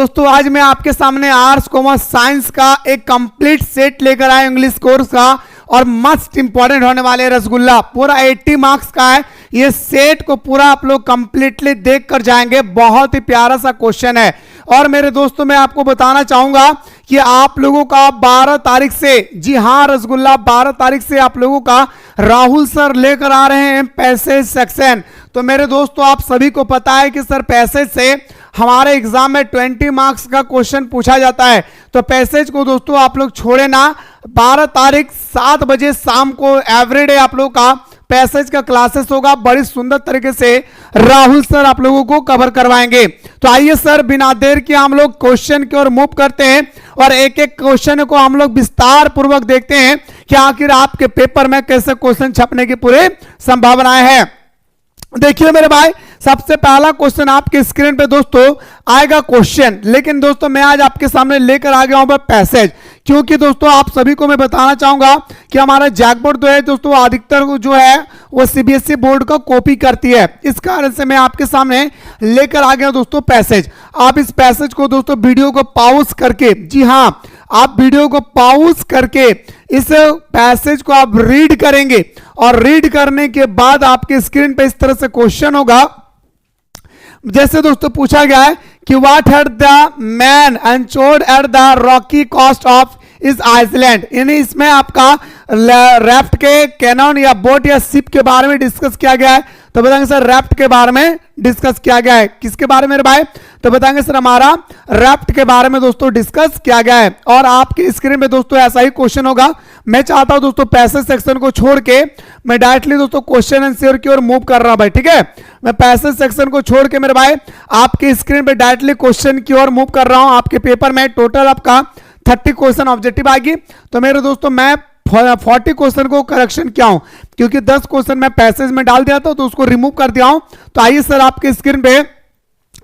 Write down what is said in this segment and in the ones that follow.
दोस्तों आज मैं आपके सामने आर्ट्स कॉमर्स साइंस का एक कंप्लीट सेट लेकर आया इंग्लिश कोर्स का, और मस्ट इंपॉर्टेंट होने वाले रसगुल्ला पूरा 80 मार्क्स का है। ये सेट को पूरा आप लोग कंप्लीटली देख कर जाएंगे। बहुत ही प्यारा सा क्वेश्चन है। और मेरे दोस्तों मैं आपको बताना चाहूंगा कि आप लोगों का 12 तारीख से, जी हां रसगुल्ला 12 तारीख से आप लोगों का राहुल सर लेकर आ रहे हैं पैसेज सेक्शन। तो मेरे दोस्तों आप सभी को पता है कि सर पैसेज से हमारे एग्जाम में 20 मार्क्स का क्वेश्चन पूछा जाता है। तो पैसेज को दोस्तों आप लोग छोड़े ना, 12 तारीख 7 बजे शाम को एवरीडे आप लोगों का पैसेज का क्लासेस होगा। बड़ी सुंदर तरीके से राहुल सर आप लोगों को कवर करवाएंगे। तो आइए सर बिना देर के हम लोग क्वेश्चन की ओर मूव करते हैं और एक एक क्वेश्चन को हम लोग विस्तार पूर्वक देखते हैं कि आखिर आपके पेपर में कैसे क्वेश्चन छपने की पूरी संभावनाएं हैं। देखिए मेरे भाई, सबसे पहला क्वेश्चन आपके स्क्रीन पे दोस्तों आएगा क्वेश्चन, लेकिन दोस्तों मैं आज आपके सामने लेकर आ गया हूं पैसेज, क्योंकि दोस्तों आप सभी को मैं बताना चाहूंगा कि हमारा जैकबोर्ड जो है दोस्तों अधिकतर जो है वो सीबीएसई बोर्ड का कॉपी करती है। इस कारण से मैं आपके सामने लेकर आ गया दोस्तों पैसेज। आप इस पैसेज को दोस्तों वीडियो को पॉज करके, जी हां आप वीडियो को पॉज करके इस पैसेज को आप रीड करेंगे, और रीड करने के बाद आपके स्क्रीन पे इस तरह से क्वेश्चन होगा। जैसे दोस्तों पूछा गया है कि what had the man anchored at the rocky coast of this island, यानी इसमें आपका राफ्ट के कैनन या बोट या शिप के बारे में डिस्कस किया गया है। तो बताएंगे सर राफ्ट के बारे में डिस्कस किया गया है। किसके बारे में मेरे भाई? तो बताएंगे सर हमारा राफ्ट के बारे में दोस्तों डिस्कस किया गया है। और आपके स्क्रीन में दोस्तों ऐसा ही क्वेश्चन होगा। मैं चाहता हूं दोस्तों पैसेज सेक्शन को छोड़ के मैं डायरेक्टली दोस्तों क्वेश्चन आंसर की ओर मूव कर रहा हूं भाई, ठीक है। मैं पैसेज सेक्शन को छोड़ के मेरे भाई आपके स्क्रीन पे डायरेक्टली क्वेश्चन की ओर मूव कर रहा हूं। आपके पेपर में टोटल आपका 30 क्वेश्चन ऑब्जेक्टिव आएगी। तो मेरे दोस्तों मैं 40 क्वेश्चन को करेक्शन किया हूं, क्योंकि 10 क्वेश्चन मैं पैसेज में डाल दिया था तो उसको रिमूव कर दिया हूं। तो आइए सर आपके स्क्रीन पे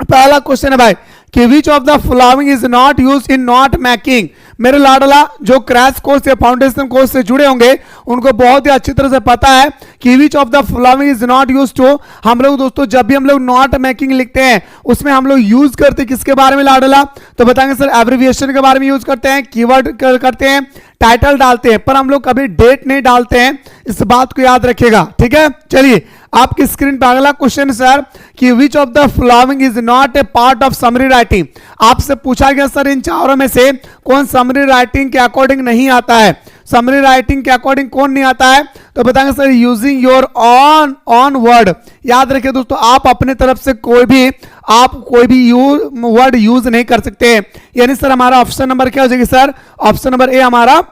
पहला क्वेश्चन है भाई कि which of the following is not use in not making. मेरे लाडला जो क्रैश कोर्स या फाउंडेशन कोर्स से जुड़े होंगे उनको बहुत ही अच्छी तरह से पता है कि which of the following is not use to. हम लोग दोस्तों जब भी हम लोग नॉट मेकिंग लिखते हैं उसमें हम लोग यूज करते हैं किसके बारे में लाडला? तो बताएंगे सर एब्रिविएशन के बारे में यूज करते हैं, कीवर्ड करते हैं, टाइटल डालते हैं, पर हम लोग कभी डेट नहीं डालते हैं। इस बात को याद रखिएगा, ठीक है। चलिए आपकी स्क्रीन पर अगला क्वेश्चन सर कि which of the following is not A part of summary writing. आपसे पूछा गया सर इन चारों में से कौन समरी राइटिंग के अकॉर्डिंग नहीं आता है? समरी राइटिंग के अकॉर्डिंग कौन नहीं आता है? तो बताएंगे sir using your on word. याद रखिए दोस्तों आप अपने तरफ से कोई भी वर्ड यूज नहीं कर सकते। यानी सर हमारा ऑप्शन नंबर क्या हो जाएगी सर? ऑप्शन नंबर ए हमारा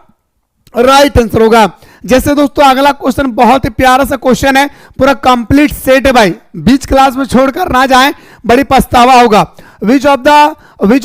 राइट आंसर होगा। जैसे दोस्तों अगला क्वेश्चन बहुत ही प्यारा सा क्वेश्चन है, पूरा कंप्लीट सेट है भाई, बीच क्लास में छोड़कर ना जाएं, बड़ी पछतावा होगा। which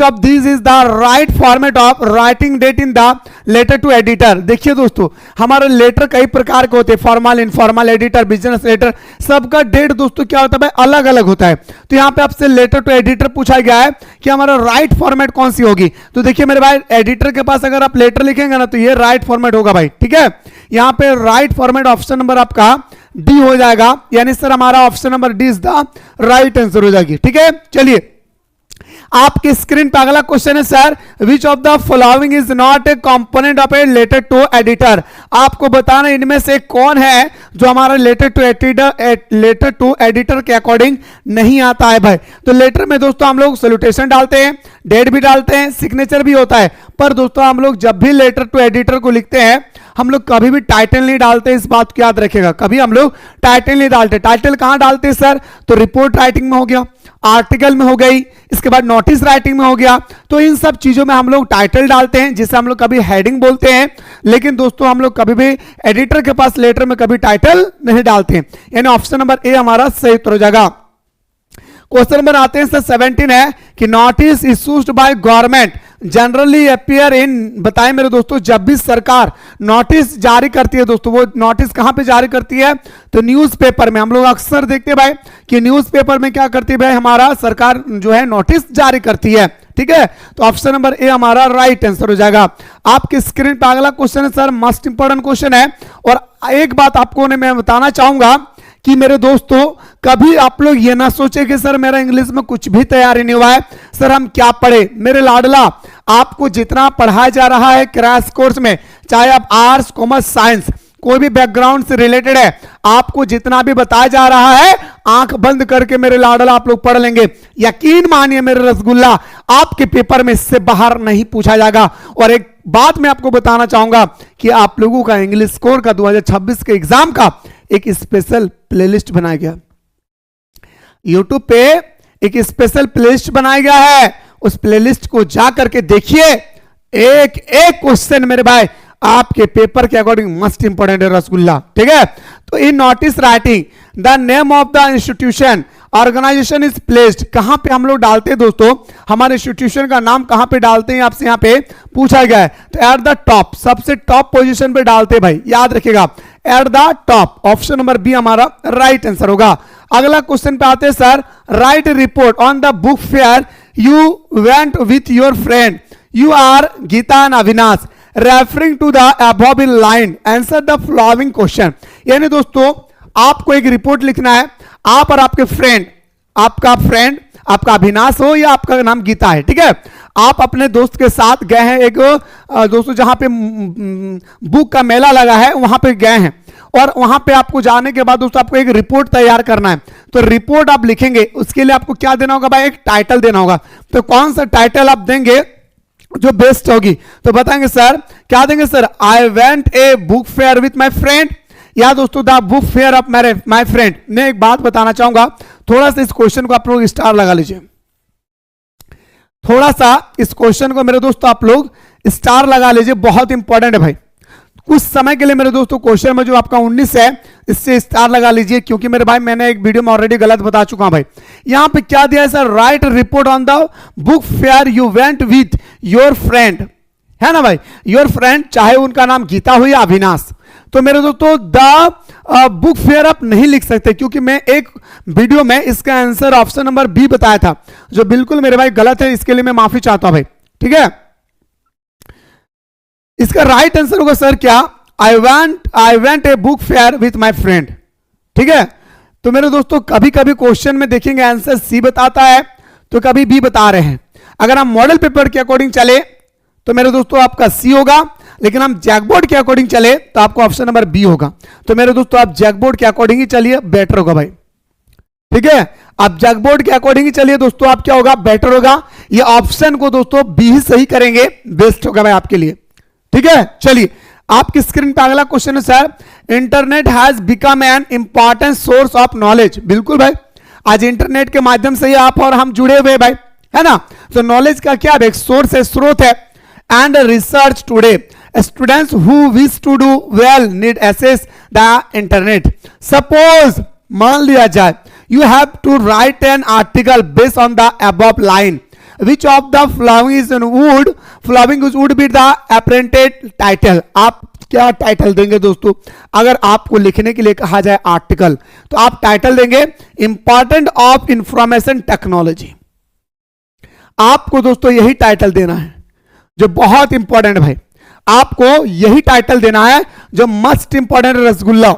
of these is the right format of writing date in the letter to editor। देखिए दोस्तों हमारे लेटर कई प्रकार के होते हैं, formal, informal, editor, business letter, सबका डेट दोस्तों क्या होता है भाई? अलग अलग होता है। तो यहाँ पे आपसे लेटर टू एडिटर पूछा गया है कि हमारा राइट फॉर्मेट कौन सी होगी। तो देखिए मेरे भाई एडिटर के पास अगर आप लेटर लिखेंगे ना तो ये राइट फॉर्मेट होगा भाई, ठीक है। यहाँ पे राइट फॉर्मेट ऑप्शन नंबर आपका डी हो जाएगा, यानी सर हमारा option number D is the right answer हो जाएगी, ठीक है। चलिए आपके स्क्रीन पर अगला क्वेश्चन है sir which of the following is not a component of a letter to editor. आपको बताना इनमें से कौन है जो हमारा लेटर टू एडिटर के अकॉर्डिंग नहीं आता है भाई। तो लेटर में दोस्तों हम लोग सैल्यूटेशन डालते हैं, डेट भी डालते हैं, सिग्नेचर भी होता है, पर दोस्तों हम लोग जब भी लेटर टू एडिटर को लिखते हैं हम लोग कभी भी टाइटल नहीं डालते। इस बात को याद रखिएगा, कभी हम लोग टाइटल नहीं डालते। टाइटल कहां डालते हैं सर? तो रिपोर्ट राइटिंग में हो गया, आर्टिकल में हो गई, इसके बाद नोटिस राइटिंग में हो गया। तो इन सब चीजों में हम लोग टाइटल डालते हैं, जिसे हम लोग कभी हेडिंग बोलते हैं। लेकिन दोस्तों हम लोग कभी भी एडिटर के पास लेटर में कभी टाइटल नहीं डालते हैं, यानी ऑप्शन नंबर ए हमारा सही उत्तर हो जाएगा। क्वेश्चन नंबर आते हैं सर 17 है कि notice issued by government generally appear in. बताएं मेरे दोस्तों जब भी सरकार नोटिस जारी करती है दोस्तों, वो नोटिस कहां पे जारी करती है? तो न्यूज़पेपर में। हम लोग अक्सर देखते हैं भाई कि न्यूज़पेपर में क्या करती है भाई, हमारा सरकार जो है नोटिस जारी करती है, ठीक है। तो ऑप्शन नंबर ए हमारा राइट आंसर हो जाएगा। आपके स्क्रीन पर अगला क्वेश्चन है सर मोस्ट इंपॉर्टेंट क्वेश्चन है, और एक बात आपको मैं बताना चाहूंगा कि मेरे दोस्तों कभी आप लोग ये ना सोचे कि सर मेरा इंग्लिश में कुछ भी तैयारी नहीं हुआ है, सर हम क्या पढ़े। मेरे लाडला, आपको जितना पढ़ाया जा रहा है क्रैश कोर्स में, चाहे आप आर्ट्स कॉमर्स साइंस कोई भी बैकग्राउंड से रिलेटेड है, आपको जितना भी बताया जा रहा है आंख बंद करके मेरे लाडला आप लोग पढ़ लेंगे। यकीन मानिए मेरे रसगुल्ला, आपके पेपर में इससे बाहर नहीं पूछा जाएगा। और एक बात मैं आपको बताना चाहूंगा कि आप लोगों का इंग्लिश स्कोर का 2026 के एग्जाम का एक स्पेशल प्लेलिस्ट बनाया गया, यूट्यूब पे एक स्पेशल प्लेलिस्ट बनाया गया है। उस प्लेलिस्ट को जा करके देखिए, एक एक क्वेश्चन मेरे भाई आपके पेपर के अकॉर्डिंग मस्ट इंपॉर्टेंट है रसगुल्ला, ठीक है। तो in notice writing the name of the institution organisation is placed, कहां पे हम लोग डालते हैं दोस्तों, हमारे इंस्टीट्यूशन का नाम कहां पे डालते हैं आपसे यहां पे पूछा गया है। तो एट द टॉप, सबसे टॉप पोजीशन पे डालते हैं भाई, याद रखिएगा at the top. Option number B हमारा राइट आंसर होगा। अगला क्वेश्चन पे आते हैं sir, write report on the book fair you went with your friend you are Geeta and Avinash referring to the above in line answer the following question. यानी दोस्तों आपको एक रिपोर्ट लिखना है, आप और आपके फ्रेंड, आपका अविनाश हो या आपका नाम गीता है, ठीक है, आप अपने दोस्त के साथ गए हैं एक दोस्तों जहां पे बुक का मेला लगा है वहां पे गए हैं, और वहां पे आपको जाने के बाद दोस्तों आपको एक रिपोर्ट तैयार करना है। तो रिपोर्ट आप लिखेंगे, उसके लिए आपको क्या देना होगा भाई, एक टाइटल देना होगा। तो कौन सा टाइटल आप देंगे जो बेस्ट होगी, तो बताएंगे सर क्या देंगे sir, I went a book fair with my friend, या दोस्तों the book fair of my friend. मैं एक बात बताना चाहूंगा, थोड़ा सा इस क्वेश्चन को आप लोग स्टार लगा लीजिए, थोड़ा सा इस क्वेश्चन को मेरे दोस्तों आप लोग स्टार लगा लीजिए, बहुत इंपॉर्टेंट है भाई। कुछ समय के लिए मेरे दोस्तों क्वेश्चन में जो आपका 19 है इससे स्टार लगा लीजिए, क्योंकि मेरे भाई मैंने एक वीडियो में ऑलरेडी गलत बता चुका हूं भाई। यहां पे क्या दिया है sir, write report on the book fair you went with your friend, है ना भाई, योर फ्रेंड, चाहे उनका नाम गीता हो या अविनाश। तो मेरे दोस्तों द बुक फेयर आप नहीं लिख सकते, क्योंकि मैं एक वीडियो में इसका आंसर ऑप्शन नंबर बी बताया था, जो बिल्कुल मेरे भाई गलत है, इसके लिए मैं माफी चाहता हूं भाई, ठीक है। इसका राइट आंसर होगा सर क्या, I went a book fair with my friend, ठीक है। तो मेरे दोस्तों कभी कभी क्वेश्चन में देखेंगे आंसर सी बताता है तो कभी बी बता रहे हैं। अगर हम मॉडल पेपर के अकॉर्डिंग चले तो मेरे दोस्तों आपका सी होगा, लेकिन हम जैकबोर्ड के अकॉर्डिंग चले तो आपको ऑप्शन नंबर बी होगा। तो मेरे दोस्तों आप जैकबोर्ड के अकॉर्डिंग ही चलिए, बेटर होगा भाई, ठीक है। आप जैकबोर्ड के अकॉर्डिंग ही चलिए दोस्तों, आप क्या होगा, बेटर होगा। ये ऑप्शन को दोस्तों बी ही सही करेंगे, बेस्ट होगा भाई आपके लिए, ठीक है। चलिए आपकी स्क्रीन पे अगला क्वेश्चन है sir, internet has become an important source of knowledge. बिल्कुल भाई, आज इंटरनेट के माध्यम से ही आप और हम जुड़े हुए भाई, है ना। तो नॉलेज का क्या है, सोर्स है, स्रोत है। And research today students who wish to do well need access the internet. Suppose मान लिया जाए you have to write an article based on the above line, which of the following would be the apparent title। आप क्या title देंगे दोस्तों, अगर आपको लिखने के लिए कहा जाए आर्टिकल तो आप टाइटल देंगे इंपॉर्टेंट ऑफ इंफॉर्मेशन टेक्नोलॉजी। आपको दोस्तों यही टाइटल देना है जो बहुत इंपॉर्टेंट भाई, आपको यही टाइटल देना है जो मस्ट इंपॉर्टेंट रसगुल्ला,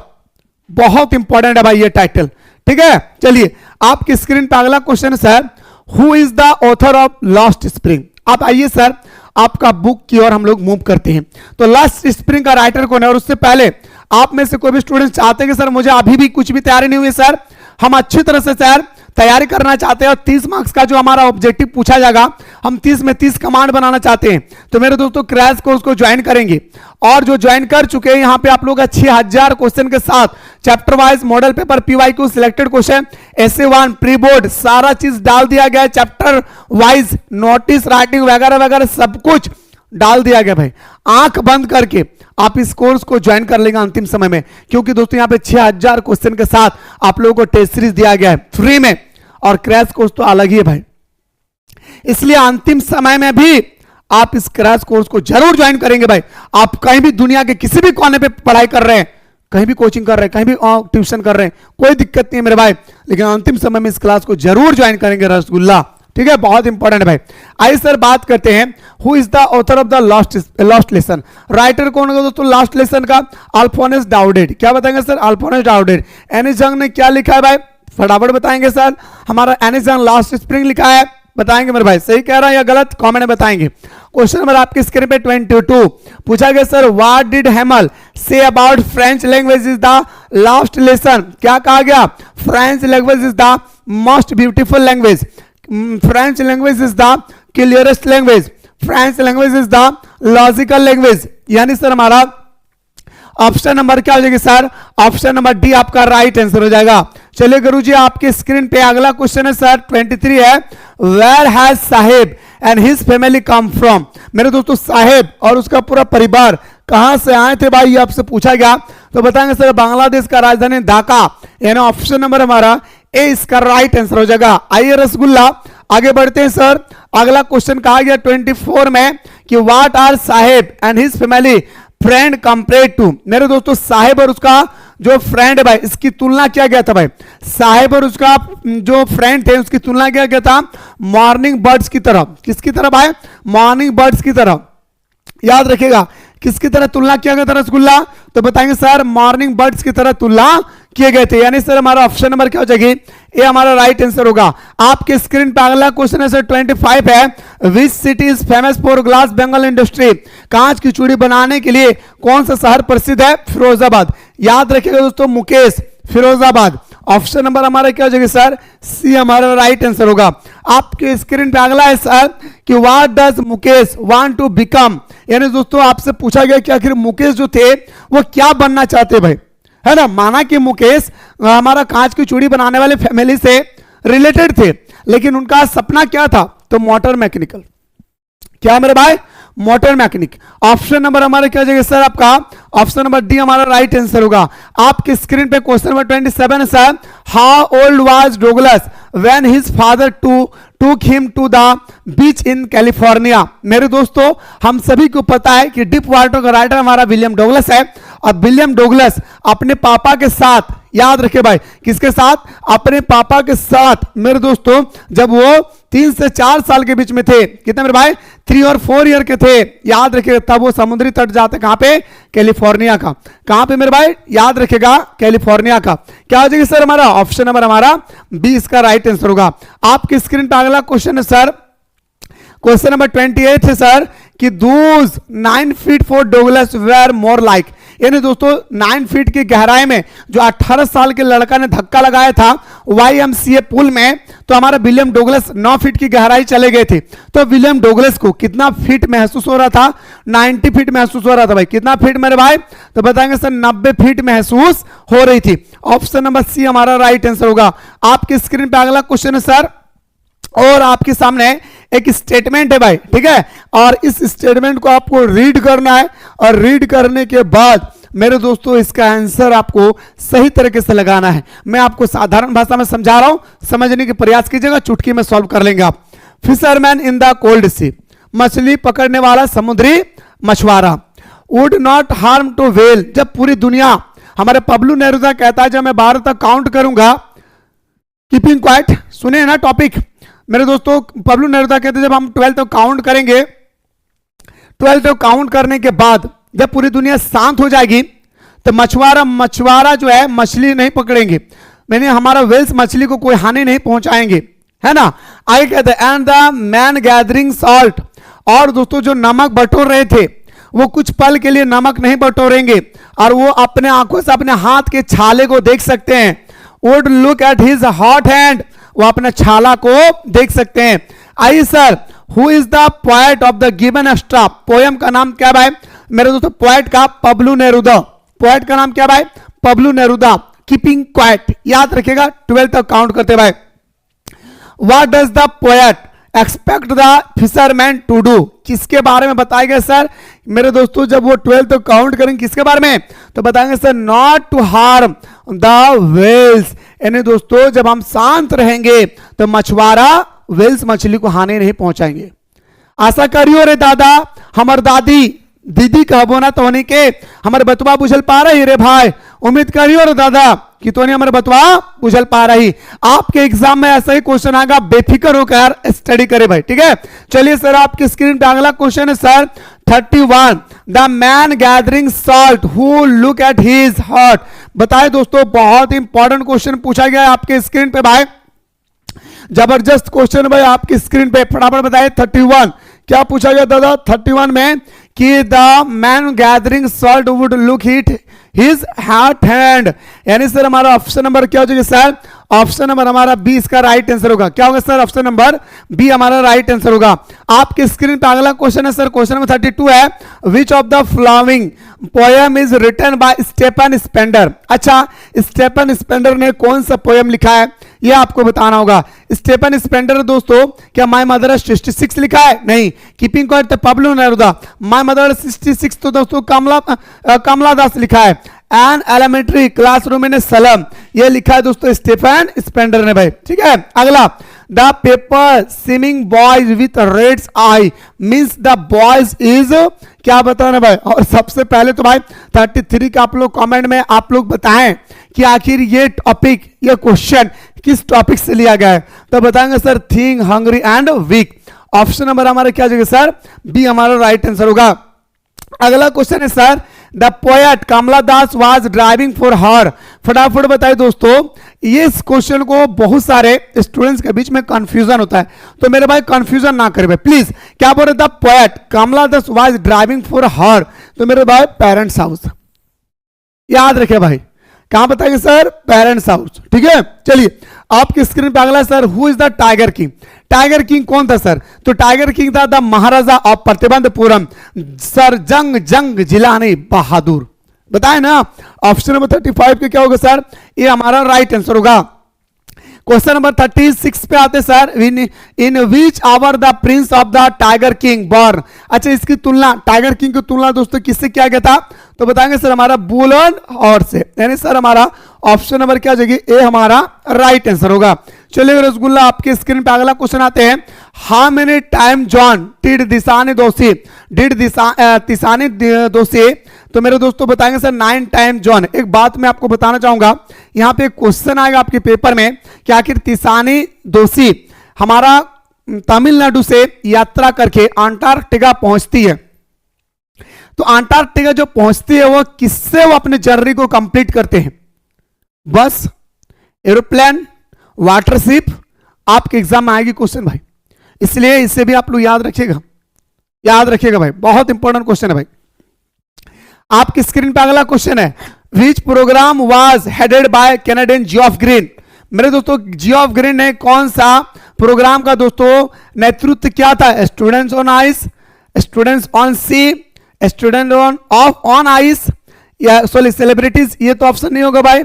बहुत इंपॉर्टेंट है भाई ये टाइटल, ठीक है। चलिए आपकी स्क्रीन पर अगला क्वेश्चन है sir, who is the author of lost spring. आप आइए सर आपका बुक की ओर हम लोग मूव करते हैं। तो लॉस्ट स्प्रिंग का राइटर कौन है, और उससे पहले आप में से कोई भी स्टूडेंट चाहते हैं कि सर मुझे अभी भी कुछ भी तैयारी नहीं हुई सर, हम अच्छी तरह से सर तैयारी करना चाहते हैं और 30 मार्क्स का जो हमारा ऑब्जेक्टिव पूछा जाएगा हम 30 में 30 कमांड बनाना चाहते हैं, तो मेरे दोस्तों क्रैश कोर्स को ज्वाइन करेंगे। और जो ज्वाइन कर चुके हैं यहाँ पे आप लोग 6000 क्वेश्चन के साथ chapter wise model paper PYQ selected question ऐसे 1 प्री बोर्ड सारा चीज डाल दिया गया है, चैप्टर वाइज नोटिस राइटिंग वगैरह वगैरह सब कुछ डाल दिया गया भाई। आंख बंद करके आप इस कोर्स को ज्वाइन कर लेंगे अंतिम समय में, क्योंकि दोस्तों यहाँ पे 6000 क्वेश्चन के साथ आप लोगों को टेस्ट सीरीज दिया गया है फ्री में, और क्रैश कोर्स तो अलग ही है भाई। इसलिए अंतिम समय में भी आप इस क्रैश कोर्स को जरूर ज्वाइन करेंगे भाई। आप कहीं भी दुनिया के किसी भी कोने पे पढ़ाई कर रहे हैं, कहीं भी कोचिंग कर रहे हैं, कहीं भी ट्यूशन कर रहे हैं, कोई दिक्कत नहीं है मेरे भाई, लेकिन अंतिम समय में इस क्लास को जरूर ज्वाइन करेंगे रसगुल्ला, ठीक है, बहुत इंपॉर्टेंट है भाई। आइए सर बात करते हैं who is the author of the lost lesson. Writer कौन होगा दोस्तों लास्ट लेसन का, अल्फोंस डाउडेड। क्या बताएंगे सर, अल्फोंस डाउडेड। एनी जंग ने क्या लिखा है भाई, फटाफट बताएंगे सर। हमारा एनिसन लास्ट स्प्रिंग लिखा है, बताएंगे मेरे भाई सही कह रहा है या गलत, कमेंट में बताएंगे। क्वेश्चन नंबर आपकी स्क्रीन पे 22 पूछा गया sir, what did हैमल say about French language is the last lesson. क्या कहा गया? French language is the most beautiful language, French language is the clearest language, French language is the logical language. यानी sir हमारा option number क्या हो जाएगी sir? Option number D आपका right answer हो जाएगा। चलिए गुरुजी आपके स्क्रीन पे अगला क्वेश्चन है सर 23 है, where has Saheb and his family come from. मेरे दोस्तों साहेब और उसका पूरा परिवार कहां से आए थे भाई, ये आपसे पूछा गया तो बताएंगे सर बांग्लादेश का राजधानी ढाका, यानी ऑप्शन नंबर हमारा ए इसका राइट आंसर हो जाएगा। आइए रसगुल्ला आगे बढ़ते हैं सर। अगला क्वेश्चन कहा गया 24 में कि what are Saheb and his family friend compare to. मेरे दोस्तों साहेब और उसका जो फ्रेंड है भाई, इसकी तुलना किया गया था भाई, साहेब और उसका जो फ्रेंड थे उसकी तुलना किया गया था मॉर्निंग बर्ड्स की तरह। किसकी तरह भाई? मॉर्निंग बर्ड्स की तरह। याद रखिएगा किसकी तरह तुलना किया गया था रसगुल्ला, तो बताएंगे सर मॉर्निंग बर्ड्स की तरह तुलना किए गए थे। यानी सर हमारा ऑप्शन नंबर क्या हो जाएगी? ये हमारा राइट आंसर होगा। आपके स्क्रीन पर अगला क्वेश्चन है सर 25 है, which city is famous for glass Bengal industry. कांच की चूड़ी बनाने के लिए कौन सा शहर प्रसिद्ध है? फिरोजाबाद। याद रखिएगा दोस्तों मुकेश, फिरोजाबाद। ऑप्शन नंबर हमारा क्या हो जाएगा सर? सी हमारा राइट आंसर होगा। आपके स्क्रीन पे अगला है सर कि what does Mukesh want to become. यानी दोस्तों आपसे पूछा गया कि आखिर मुकेश जो थे वो क्या बनना चाहते भाई, है ना। माना कि मुकेश हमारा कांच की चूड़ी बनाने वाले फैमिली से रिलेटेड थे, लेकिन उनका सपना क्या था? तो मोटर मैकेनिकल। क्या मेरे भाई? Motor mechanic. ऑप्शन नंबर हमारा क्या हो जाएगा सर? आपका ऑप्शन नंबर डी हमारा राइट आंसर होगा। आपके स्क्रीन पे क्वेश्चन नंबर 27 है sir, how old was Douglas when his father took him to the beach in California. मेरे दोस्तों हम सभी को पता है कि डीप वाटर का राइटर हमारा विलियम डोगलस है, और विलियम डोगलस अपने पापा के साथ, याद रखे भाई किसके साथ? अपने पापा के साथ मेरे दोस्तों जब वो 3 से 4 साल के बीच में थे, कितने मेरे भाई? 3 और 4 ईयर के थे। याद रखिएगा तब वो समुद्री तट जाते कहां पे? कैलिफोर्निया का। कहां पे मेरे भाई? याद रखिएगा कैलिफोर्निया का। क्या हो जाएगा सर हमारा? ऑप्शन नंबर हमारा बी इसका राइट आंसर होगा। आपकी स्क्रीन पर अगला क्वेश्चन है सर, क्वेश्चन नंबर 28 है सर कि Dooj 9 feet for Douglas were more like. यानी दोस्तों 9 फीट की गहराई में जो 18 साल के लड़का ने धक्का लगाया था YMCA पुल में, तो हमारा विलियम डोगलस 9 फीट की गहराई चले गए थे। तो विलियम डोगलस को कितना फीट महसूस हो रहा था? 90 फीट महसूस हो रहा था भाई। कितना फीट मेरे भाई? तो बताएंगे सर 90 फीट महसूस हो रही थी। ऑप्शन नंबर सी हमारा राइट आंसर होगा। आपकी स्क्रीन पे अगला क्वेश्चन है सर, और आपके सामने एक स्टेटमेंट है भाई, ठीक है, और इस स्टेटमेंट को आपको रीड करना है, और रीड करने के बाद मेरे दोस्तों इसका आंसर आपको सही तरीके से लगाना है। मैं आपको साधारण भाषा में समझा रहा हूं, समझने के प्रयास कीजिएगा, चुटकी में सॉल्व कर लेंगे आप। Fisherman in the cold sea, मछली पकड़ने वाला समुद्री मछुआरा। Would not harm to whale, जब पूरी दुनिया, हमारे पब्लू नेरुदा कहता है जब मैं 12 तक काउंट करूंगा, कीपिंग क्वाइट, सुने ना टॉपिक मेरे दोस्तों, पब्लू नेरुदा कहते हैं जब हम 12 तक काउंट करेंगे, 12 तक काउंट करने के बाद जब पूरी दुनिया शांत हो जाएगी तो मछुआरा जो है मछली नहीं पकड़ेंगे, मैंने हमारा वेल्स मछली को कोई हानि नहीं पहुंचाएंगे, है ना। आगे कहते हैं and the man gathering salt, और दोस्तों जो नमक बटोर रहे थे वो कुछ पल के लिए नमक नहीं बटोरेंगे, और वो अपने आंखों से अपने हाथ के छाले को देख सकते हैं। Would look at his hot hand, वो अपने छाला को देख सकते हैं। आइए sir, who is the poet of the given extra, poem का नाम क्या भाई मेरे दोस्तों? पोएट का पब्लू नेरुदा, पोएट का नाम क्या भाई? पब्लू नेरुदा। कीपिंग क्वाइट, याद रखिएगा 12 तक काउंट करते भाई। What does the poet expect the fisherman to do, किसके बारे में बताया गया सर मेरे दोस्तों? जब वो 12 तक काउंट करेंगे किसके बारे में? तो बताएंगे sir not to harm the whales, यानी दोस्तों जब हम शांत रहेंगे तो मछुआरा वेल्स मछली को हानि नहीं पहुंचाएंगे। आशा करियो रे दादा हमार दादी दीदी कहबो ना तो के हमारे बतवा बुझल पा रही रे भाई, उम्मीद करियो रे दादा कि तो हमारे बतवा बुझल पा रही। आपके एग्जाम में ऐसा ही क्वेश्चन आएगा, बेफिक्र होकर स्टडी करे भाई, ठीक है। चलिए सर आपकी स्क्रीन पे अगला क्वेश्चन है sir 31, the man gathering salt who look at his heart. बताए दोस्तों, बहुत इंपॉर्टेंट क्वेश्चन पूछा गया है आपके स्क्रीन पे भाई, जबरदस्त क्वेश्चन भाई आपकी स्क्रीन पे, फटाफट बताइए। 31 क्या पूछा गया दादा 31 में कि the man gathering salt would look hit his heart hand, यानी सर हमारा ऑप्शन नंबर क्या हो जाएगा सर, ऑप्शन नंबर हमारा बी इसका राइट आंसर होगा। क्या होगा सर, ऑप्शन नंबर बी हमारा राइट आंसर होगा। आपके स्क्रीन पे अगला क्वेश्चन है सर, क्वेश्चन नंबर 32 है, which of the following poem is written by Stephen Spender. अच्छा, स्टेफन स्पेंडर ने कौन सा पोएम लिखा है ये आपको बताना होगा। स्टेफन स्पेंडर दोस्तों, क्या माय मदर 66 लिखा है, नहीं। कीपिंग क्वाइट तो पब्लो नेरुदा। माय मदर 66 तो दोस्तों कमला दास लिखा है। एन एलिमेंट्री क्लासरूम इन सलम, ये लिखा है दोस्तों स्टेफन स्पेंडर ने भाई, ठीक है। अगला, the paper swimming boys with red I means the boys is, क्या बताना भाई। और सबसे पहले तो भाई 33 का आप लोग कमेंट में आप लोग बताएं कि आखिर ये टॉपिक, ये क्वेश्चन किस टॉपिक से लिया गया है, तो बताएंगे sir thing hungry and week. Option number हमारा क्या जगह सर, बी हमारा राइट आंसर होगा। अगला क्वेश्चन है sir, the poet Kamala Das was driving for her. फटाफट बताइए दोस्तों, ये इस क्वेश्चन को बहुत सारे स्टूडेंट्स के बीच में कंफ्यूजन होता है, तो मेरे भाई कंफ्यूजन ना करें प्लीज। क्या बोल रहे the poet Kamala Das was driving for her, तो मेरे भाई पेरेंट्स हाउस, याद रखे भाई, कहां बताएंगे सर, पेरेंट्स हाउस, ठीक है। चलिए आपकी स्क्रीन पे अगला sir, who is the tiger king. Tiger king कौन था सर, तो टाइगर किंग था the Maharaja of Pratibandapuram sir जंग जिलानी बहादुर। बताए ना, ऑप्शन नंबर 35 के क्या होगा सर, ये हमारा राइट आंसर होगा। क्वेश्चन नंबर 36 पे आते sir, in which hour the prince of the tiger king born. अच्छा, इसकी तुलना, टाइगर किंग की तुलना दोस्तों किससे किया गया था, तो बताएंगे सर हमारा बुल एंड हॉर्स से, यानी सर हमारा ऑप्शन नंबर क्या जाएगी, ए हमारा राइट आंसर होगा। चलिए रसगुल्ला आपके स्क्रीन पे अगला क्वेश्चन आते हैं, how many time John did दिसानी दोषी, तिसानी दोषी, तो मेरे दोस्तों बताएंगे सर 9 टाइम जॉन। एक बात मैं आपको बताना चाहूंगा, यहां पे क्वेश्चन आएगा आपके पेपर में कि आखिर तिसानी दोषी हमारा तमिलनाडु से यात्रा करके अंटार्कटिका पहुंचती है, तो अंटार्कटिका जो पहुंचती है वो किससे वो अपने जर्नी को कंप्लीट करते हैं, बस, एरोप्लेन, वाटरशिप। आपके एग्जाम में आएगी क्वेश्चन भाई, इसलिए इसे भी आप लोग याद रखिएगा भाई, बहुत इंपॉर्टेंट क्वेश्चन है भाई। आपकी स्क्रीन पे अगला क्वेश्चन है, विच programme was headed by Canadian Geoff green. मेरे दोस्तों जियोफ ग्रीन ने कौन सा प्रोग्राम का दोस्तों नेतृत्व किया था, students on ice, students on sea, student on ice, या सॉरी सेलिब्रिटीज, ये तो ऑप्शन नहीं होगा भाई।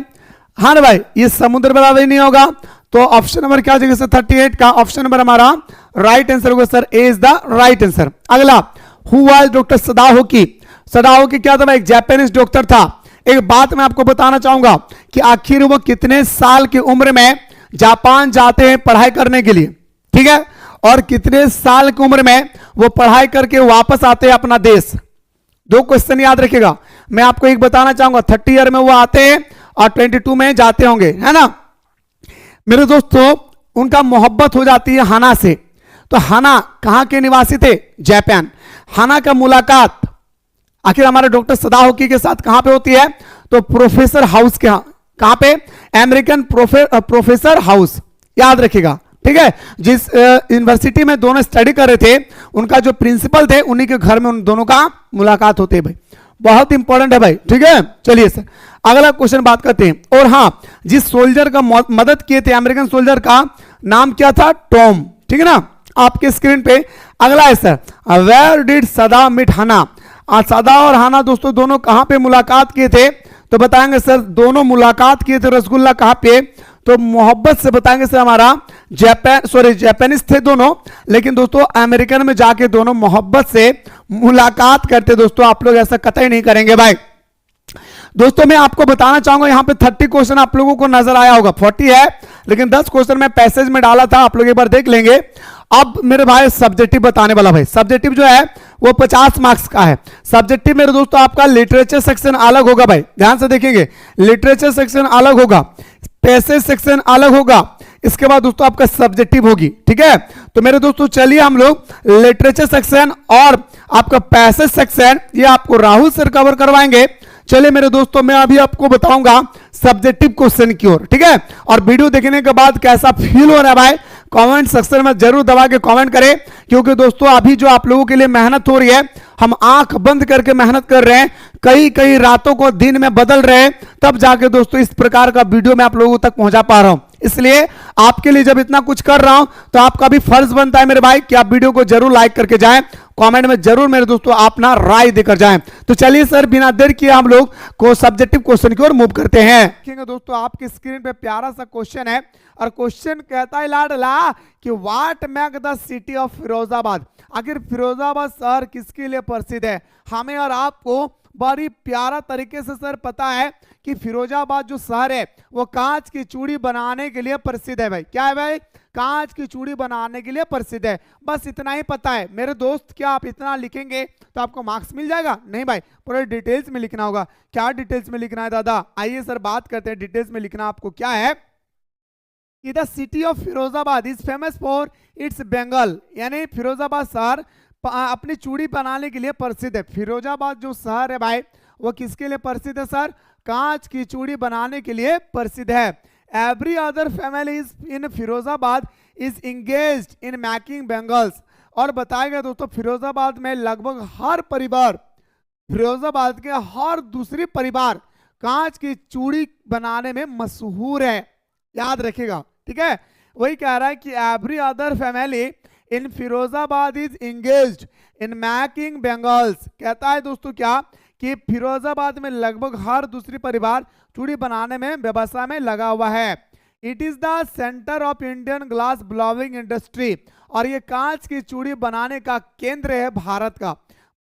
हाँ ना भाई, ये समुद्र बता नहीं होगा, तो ऑप्शन नंबर क्या हो जाएगा सर 38 का ऑप्शन नंबर हमारा राइट आंसर होगा sir, A is the right answer. अगला, हु वाज डॉक्टर सदाओकी। सदाओकी क्या था भाई, एक जापानीज डॉक्टर था। एक बात मैं आपको बताना चाहूंगा कि आखिर वो कितने साल की उम्र में जापान जाते हैं पढ़ाई करने के लिए, ठीक है, और कितने साल की उम्र में वो पढ़ाई करके वापस आते हैं अपना देश। दो क्वेश्चन याद रखिएगा, मैं आपको एक बताना चाहूंगा, 30 ईयर में वो आते हैं और 22 में जाते होंगे, है ना। मेरे दोस्तों उनका मोहब्बत हो जाती है हाना से, तो हाना कहां के निवासी थे, जापान। हाना का मुलाकात आखिर हमारे डॉक्टर सदाओकी के साथ कहां पे होती है, तो प्रोफेसर हाउस के, कहां पे, अमेरिकन प्रोफेसर हाउस, याद रखिएगा, ठीक है। जिस यूनिवर्सिटी में दोनों स्टडी कर रहे थे, उनका जो प्रिंसिपल थे उन्हीं के घर में उन दोनों का मुलाकात होती है भाई, बहुत इंपॉर्टेंट है भाई, ठीक है। चलिए सर अगला क्वेश्चन बात करते हैं। और हाँ, जिस सोल्जर का मदद किए थे अमेरिकन सोल्जर का नाम क्या था, टॉम, ठीक है ना। आपके स्क्रीन पे अगला है सर, वेयर डिड सदा मीट हाना। सदा और हाना दोस्तों दोनों कहां पे मुलाकात किए थे, तो बताएंगे सर दोनों मुलाकात किए थे रसगुल्ला कहां पे, तो मोहब्बत से बताएंगे सर हमारा जापानीज थे दोनों, लेकिन दोस्तों अमेरिकन में जाके दोनों मोहब्बत से मुलाकात करते। दोस्तों आप लोग ऐसा कतई नहीं करेंगे भाई। दोस्तों मैं आपको बताना चाहूंगा, यहां पे 30 क्वेश्चन आप लोगों को नजर आया होगा, 40 है, लेकिन 10 क्वेश्चन मैं पैसेज में डाला था, आप लोग एक बार देख लेंगे। अब मेरे भाई सब्जेक्टिव बताने वाला भाई, सब्जेक्टिव जो है वो 50 मार्क्स का है। सब्जेक्टिव मेरे दोस्तों आपका लिटरेचर सेक्शन अलग होगा भाई, ध्यान से देखेंगे, लिटरेचर सेक्शन अलग होगा, पैसेज सेक्शन अलग होगा, इसके बाद दोस्तों आपका सब्जेक्टिव होगी, ठीक है। तो मेरे दोस्तों चलिए हम लोग लिटरेचर सेक्शन और आपका पैसेज सेक्शन ये आपको राहुल सर कवर करवाएंगे। चलिए मेरे दोस्तों मैं अभी आपको बताऊंगा सब्जेक्टिव क्वेश्चन की ओर, ठीक है। और वीडियो देखने के बाद कैसा फील हो रहा है भाई कमेंट सेक्शन में जरूर दबा के कमेंट करें, क्योंकि दोस्तों अभी जो आप लोगों के लिए मेहनत हो रही है, हम आंख बंद करके मेहनत कर रहे हैं, कई कई रातों को दिन में बदल रहे हैं, तब जाके दोस्तों इस प्रकार का वीडियो मैं आप लोगों तक पहुंचा पा रहा हूं। इसलिए आपके लिए जब इतना कुछ कर रहा हूं तो आपका भी फर्ज बनता है मेरे भाई कि आप वीडियो को जरूर लाइक करके जाएं, कमेंट में जरूर मेरे दोस्तों अपना राय देकर जाएं। तो चलिए सर बिना देर किए हम लोग को सब्जेक्टिव क्वेश्चन की ओर मूव करते हैं। देखेंगे दोस्तों आपकी स्क्रीन पे प्यारा सा क्वेश्चन है और क्वेश्चन कहता है लाडला कि what make the city of Firozabad. आखिर फिरोजाबाद शहर किसके लिए प्रसिद्ध है? हमें और आपको बड़ी प्यारा तरीके से सर पता है कि फिरोजाबाद जो शहर है वो कांच की चूड़ी बनाने के लिए प्रसिद्ध है भाई। क्या है भाई? कांच की चूड़ी बनाने के लिए प्रसिद्ध है। बस इतना ही पता है मेरे दोस्त। क्या आप इतना लिखेंगे तो आपको मार्क्स मिल जाएगा? नहीं भाई, पूरे डिटेल्स में लिखना होगा। क्या डिटेल्स में लिखना है दादा? आइए सर बात करते हैं डिटेल्स में लिखना आपको क्या है। The city of Firozabad is famous for its Bengal, यानी फिरोजाबाद शहर अपनी चूड़ी बनाने के लिए प्रसिद्ध है। फिरोजाबाद जो शहर है भाई वो किसके लिए प्रसिद्ध है सर? कांच की चूड़ी बनाने के लिए प्रसिद्ध है। Every other family in Firozabad is engaged in making bangles. और बताया गया दोस्तों फिरोजाबाद में लगभग हर परिवार, फिरोजाबाद के हर दूसरी परिवार कांच की चूड़ी बनाने में मशहूर है। याद रखिएगा, ठीक है। वही कह रहा है कि every other family in Firozabad is engaged in making bangles. कहता है दोस्तों क्या कि फिरोजाबाद में लगभग हर दूसरी परिवार चूड़ी बनाने में व्यवसाय में लगा हुआ है। It is the centre of Indian glass blowing industry. और ये कांच की चूड़ी बनाने का केंद्र है भारत का।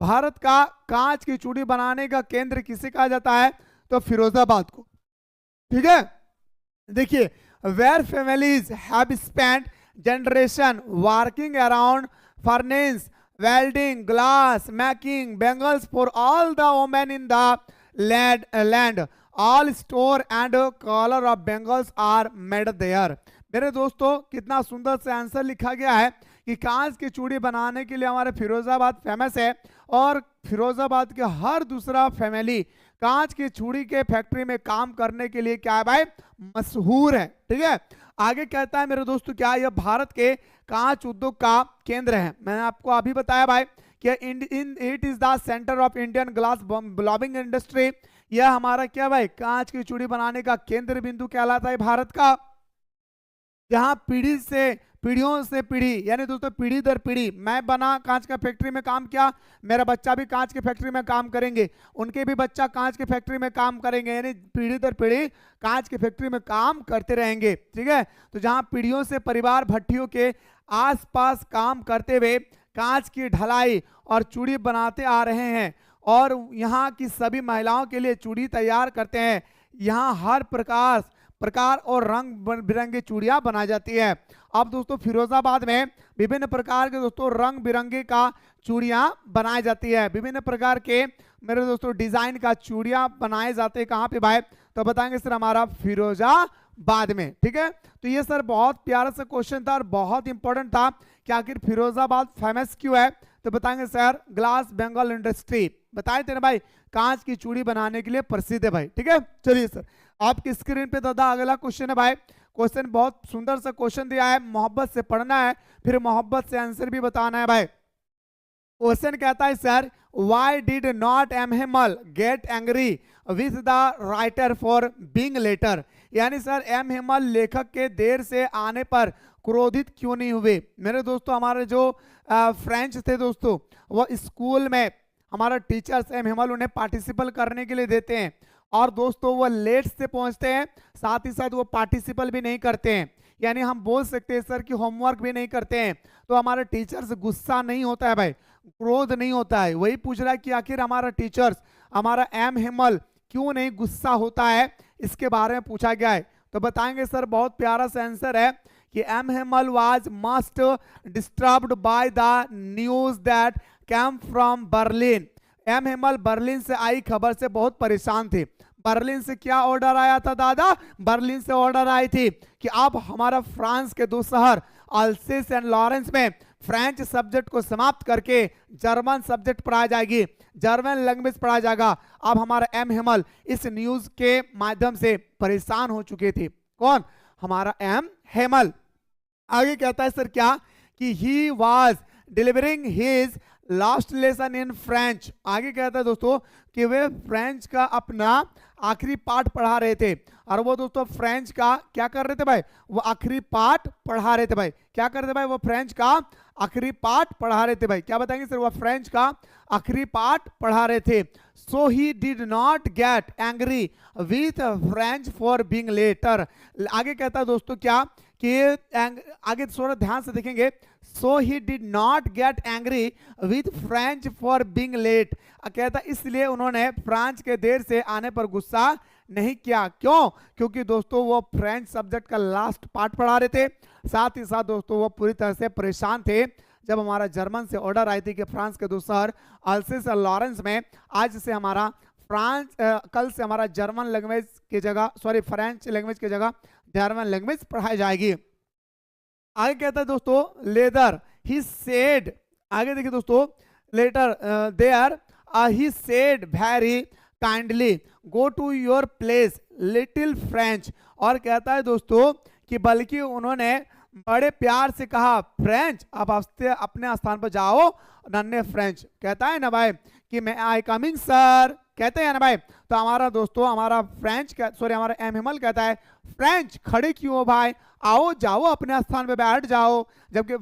भारत का कांच की चूड़ी बनाने का केंद्र किसे कहा जाता है? तो फिरोजाबाद को, ठीक है। देखिए where families have spent generation working around furnace, welding, glass making, bangles for all the women in the land, all store and color of bangles are made there। मेरे दोस्तों कितना सुंदर से आंसर लिखा गया है कि कांच की चूड़ी बनाने के लिए हमारे फिरोजाबाद फेमस है और फिरोजाबाद के हर दूसरा फैमिली कांच की चूड़ी के फैक्ट्री में काम करने के लिए क्या है भाई? मशहूर है, ठीक है। आगे कहता है मेरे दोस्तों क्या यह भारत के कांच उद्योग का केंद्र है। मैंने आपको अभी बताया भाई कि it is the centre of Indian glass blowing industry. यह हमारा क्या भाई? कांच की चूड़ी बनाने का केंद्र बिंदु कहलाता है भारत का, जहां पीढ़ियों से पीढ़ी, यानी दोस्तों पीढ़ी दर पीढ़ी, मैं बना कांच का फैक्ट्री में काम किया, मेरा बच्चा भी कांच की फैक्ट्री में काम करेंगे, उनके भी बच्चा कांच की फैक्ट्री में काम करेंगे, यानी पीढ़ी दर पीढ़ी कांच की फैक्ट्री में काम करते रहेंगे, ठीक है। तो जहां पीढ़ियों से परिवार भट्टियों के आसपास काम करते हुए कांच की ढलाई और चूड़ी बनाते आ रहे हैं और यहाँ की सभी महिलाओं के लिए चूड़ी तैयार करते हैं। यहाँ हर प्रकार और रंग बिरंगी चूड़ियां बनाई जाती है। अब दोस्तों फिरोजाबाद में विभिन्न प्रकार के दोस्तों रंग बिरंगे का चूड़ियां बनाई जाती है। विभिन्न प्रकार के मेरे दोस्तों डिजाइन का चूड़ियां बनाए जाते हैं। कहाँ पे भाई? तो बताएंगे सर हमारा फिरोजाबाद में, ठीक है। तो ये सर बहुत प्यारा सा क्वेश्चन था और बहुत इंपॉर्टेंट था कि आखिर फिरोजाबाद फेमस क्यों है। तो बताएंगे सर ग्लास बेंगल इंडस्ट्री, बताए थे ना भाई, कांच की चूड़ी बनाने के लिए प्रसिद्ध है भाई, ठीक है। चलिए सर आपकी स्क्रीन पे दादा अगला क्वेश्चन है भाई। क्वेश्चन बहुत सुंदर सा क्वेश्चन दिया है, मोहब्बत से पढ़ना है, फिर मोहब्बत से आंसर भी बताना है भाई। क्वेश्चन कहता है sir why did not M Hamel get angry with the writer for being later. यानी सर एमहेमल लेखक के देर से आने पर क्रोधित क्यों नहीं हुए। मेरे दोस्तों हमारे जो फ्रेंच थे दोस्तों, वो स्कूल में हमारा टीचर्स एमहेमल उन्हें पार्टिसिपल करने के लिए देते हैं और दोस्तों वो लेट से पहुंचते हैं, साथ ही साथ वो पार्टिसिपल भी नहीं करते हैं, यानी हम बोल सकते हैं सर कि होमवर्क भी नहीं करते हैं। तो हमारे टीचर्स गुस्सा नहीं होता है भाई, क्रोध नहीं होता है। वही पूछ रहा है कि आखिर हमारा टीचर्स हमारा एमहेमल क्यों नहीं गुस्सा होता है, इसके बारे में पूछा गया है। तो बताएंगे सर बहुत प्यारा सा आंसर है कि M Hamel was must disturbed by the news that came from Berlin. M Hamel Berlin से आई खबर से बहुत परेशान थे। बर्लिन से क्या ऑर्डर आया था दादा? बर्लिन से ऑर्डर आई थी कि आप हमारा फ्रांस के दो शहर अल्सेस एंड लॉरेंस में फ्रेंच सब्जेक्ट को समाप्त करके जर्मन सब्जेक्ट पढ़ाया जाएगी, जर्मन लैंग्वेज पढ़ाया जाएगा। अब हमारा एम हेमल इस न्यूज के माध्यम से परेशान हो चुके थे। कौन? हमारा एम हेमल। आगे कहता है सर क्या कि he was delivering his last lesson in French. आगे कहता है दोस्तों कि वे फ्रेंच का अपना आखिरी पाठ पढ़ा रहे थे। और वो दोस्तों फ्रेंच का क्या कर रहे थे भाई? वो आखिरी पाठ पढ़ा रहे थे भाई। क्या कर रहे थे भाई? वो फ्रेंच का आखिरी पाठ पढ़ा रहे थे भाई। क्या बताएंगे सर? वो फ्रेंच का आखिरी पाठ पढ़ा रहे थे। So he did not get angry with French for being later. आगे कहता है दोस्तों क्या कि आगे थोड़ा ध्यान से देखेंगे। So he did not get angry with French for being late. कहता इसलिए उन्होंने फ्रांस के देर से आने पर गुस्सा नहीं किया। क्यों? क्योंकि दोस्तों वो फ्रेंच सब्जेक्ट का लास्ट पार्ट पढ़ा रहे थे। साथ ही साथ दोस्तों वो पूरी तरह से परेशान थे जब हमारा जर्मन से ऑर्डर आई थी कि फ्रांस के दो शहर अल्सेस और लॉरेंस में आज से हमारा कल से हमारा जर्मन लैंग्वेज की जगह फ्रेंच लैंग्वेज की जगह जर्मन लैंग्वेज पढ़ाई जाएगी। आगे कहता है दोस्तों लेदर ही सेड। आगे देखिए दोस्तों later there he said very kindly go to your place little French. और कहता है दोस्तों कि बल्कि उन्होंने बड़े प्यार से कहा फ्रेंच आप अपने स्थान पर जाओ नन्हे फ्रेंच। कहता है ना भाई कि मैं आई कमिंग सर, कहते हैं ना भाई। तो हमारा दोस्तों हमारा हमारा एम हेमल कहता है फ्रेंच खड़े क्यों हो भाई, आओ जाओ अपने स्थान पे बैठ जाओ। जबकि